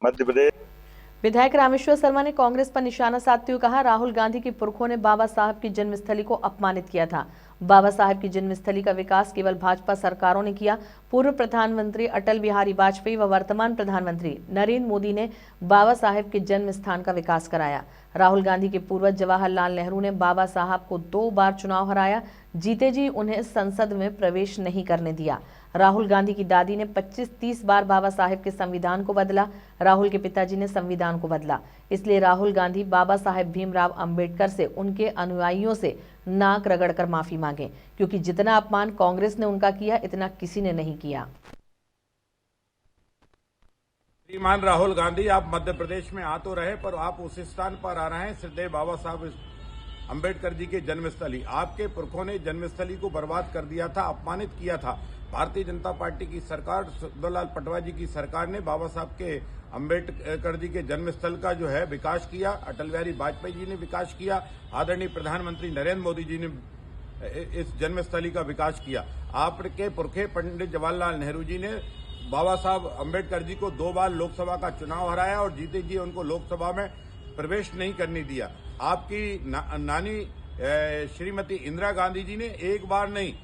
मध्य प्रदेश। विधायक रामेश्वर शर्मा ने कांग्रेस पर निशाना साधते हुए कहा, राहुल गांधी के पुरखों ने बाबा साहब की जन्मस्थली को अपमानित किया था। बाबा साहब की जन्मस्थली का विकास केवल भाजपा सरकारों ने किया। पूर्व प्रधानमंत्री अटल बिहारी वाजपेयी व वर्तमान प्रधानमंत्री नरेंद्र मोदी ने बाबा साहब के जन्म स्थान का विकास कराया। राहुल गांधी के पूर्वज जवाहरलाल नेहरू ने बाबा साहब को 2 बार चुनाव हराया। जीते जी उन्हें संसद में प्रवेश नहीं करने दिया। राहुल गांधी की दादी ने 25-30 बार बाबा साहेब के संविधान को बदला। राहुल के पिताजी ने संविधान को बदला। इसलिए राहुल गांधी बाबा साहेब भीमराव अंबेडकर से उनके अनुयायियों से नाक रगड़कर माफी मांगे, क्योंकि जितना अपमान कांग्रेस ने उनका किया, इतना किसी ने नहीं किया। श्रीमान राहुल गांधी, आप मध्य प्रदेश में आ तो रहे, पर आप उस स्थान पर आ रहे हैं श्रद्धेय बाबा साहब अंबेडकर जी के जन्मस्थली। आपके पुरखों ने जन्मस्थली को बर्बाद कर दिया था, अपमानित किया था। भारतीय जनता पार्टी की सरकार, सुखदेवलाल पटवा जी की सरकार ने बाबा साहब के अंबेडकर जी के जन्मस्थल का जो है विकास किया। अटल बिहारी वाजपेयी जी ने विकास किया। आदरणीय प्रधानमंत्री नरेंद्र मोदी जी ने इस जन्मस्थली का विकास किया। आपके पुरखे पंडित जवाहरलाल नेहरू जी ने बाबा साहब अंबेडकर जी को 2 बार लोकसभा का चुनाव हराया और जीते जी उनको लोकसभा में प्रवेश नहीं करने दिया। आपकी नानी श्रीमती इंदिरा गांधी जी ने 1 बार नहीं,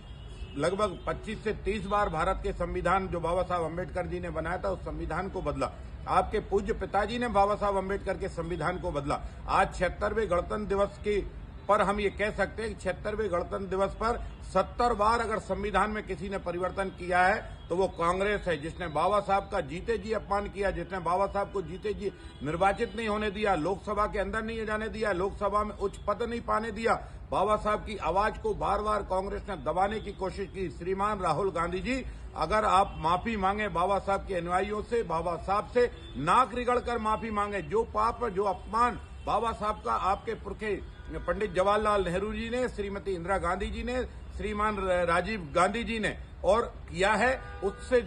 लगभग 25 से 30 बार भारत के संविधान जो बाबा साहब अंबेडकर जी ने बनाया था उस संविधान को बदला। आपके पूज्य पिताजी ने बाबा साहब अंबेडकर के संविधान को बदला। आज 76वें गणतंत्र दिवस की पर हम ये कह सकते हैं कि 76वें गणतंत्र दिवस पर 70 बार अगर संविधान में किसी ने परिवर्तन किया है तो वो कांग्रेस है, जिसने बाबा साहब का जीते जी अपमान किया, जिसने बाबा साहब को जीते जी निर्वाचित नहीं होने दिया, लोकसभा के अंदर नहीं जाने दिया, लोकसभा में उच्च पद नहीं पाने दिया। बाबा साहब की आवाज को बार बार कांग्रेस ने दबाने की कोशिश की। श्रीमान राहुल गांधी जी, अगर आप माफी मांगे बाबा साहब के अनुयायियों से, बाबा साहब से नाक रिगड़ कर माफी मांगे। जो पाप, जो अपमान बाबा साहब का आपके पुरखे पंडित जवाहरलाल नेहरू जी ने, श्रीमती इंदिरा गांधी जी ने, श्रीमान राजीव गांधी जी ने और किया है, उससे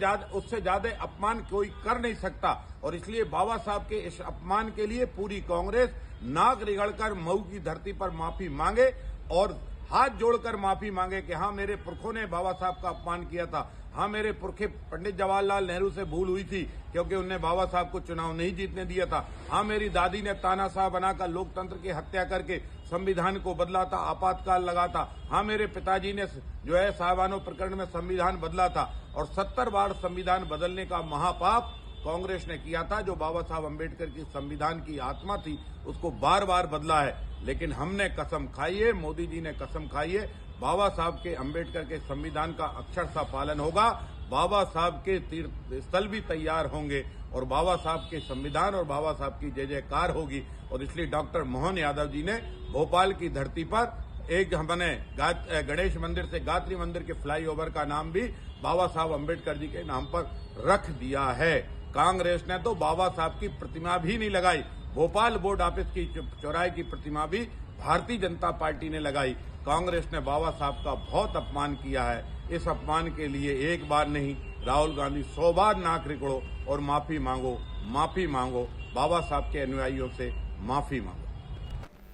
ज्यादा अपमान कोई कर नहीं सकता। और इसलिए बाबा साहब के इस अपमान के लिए पूरी कांग्रेस नाक रिगड़कर मऊ की धरती पर माफी मांगे और हाथ जोड़कर माफी मांगे कि हाँ, मेरे पुरखों ने बाबा साहब का अपमान किया था। हाँ, मेरे पुरखे पंडित जवाहरलाल नेहरू से भूल हुई थी क्योंकि उन्होंने बाबा साहब को चुनाव नहीं जीतने दिया था। हाँ, मेरी दादी ने तानाशाह बनाकर लोकतंत्र की हत्या करके संविधान को बदला था, आपातकाल लगा था। हाँ, मेरे पिताजी ने जो है साहबानो प्रकरण में संविधान बदला था और 70 बार संविधान बदलने का महापाप कांग्रेस ने किया था। जो बाबा साहब अंबेडकर की संविधान की आत्मा थी उसको बार बार बदला है। लेकिन हमने कसम खाई है, मोदी जी ने कसम खाई है, बाबा साहब के अंबेडकर के संविधान का अक्षरशः पालन होगा। बाबा साहब के तीर्थ स्थल भी तैयार होंगे और बाबा साहब के संविधान और बाबा साहब की जय जयकार होगी। और इसलिए डॉक्टर मोहन यादव जी ने भोपाल की धरती पर एक हमने गणेश मंदिर से गायत्री मंदिर के फ्लाईओवर का नाम भी बाबा साहब अंबेडकर जी के नाम पर रख दिया है। कांग्रेस ने तो बाबा साहब की प्रतिमा भी नहीं लगाई। भोपाल बोर्ड ऑफिस की चौराहे की प्रतिमा भी भारतीय जनता पार्टी ने लगाई। कांग्रेस ने बाबा साहब का बहुत अपमान किया है। इस अपमान के लिए 1 बार नहीं, राहुल गांधी 100 बार नाक रिगड़ो और माफी मांगो, माफी मांगो, बाबा साहब के अनुयायियों से माफी मांगो।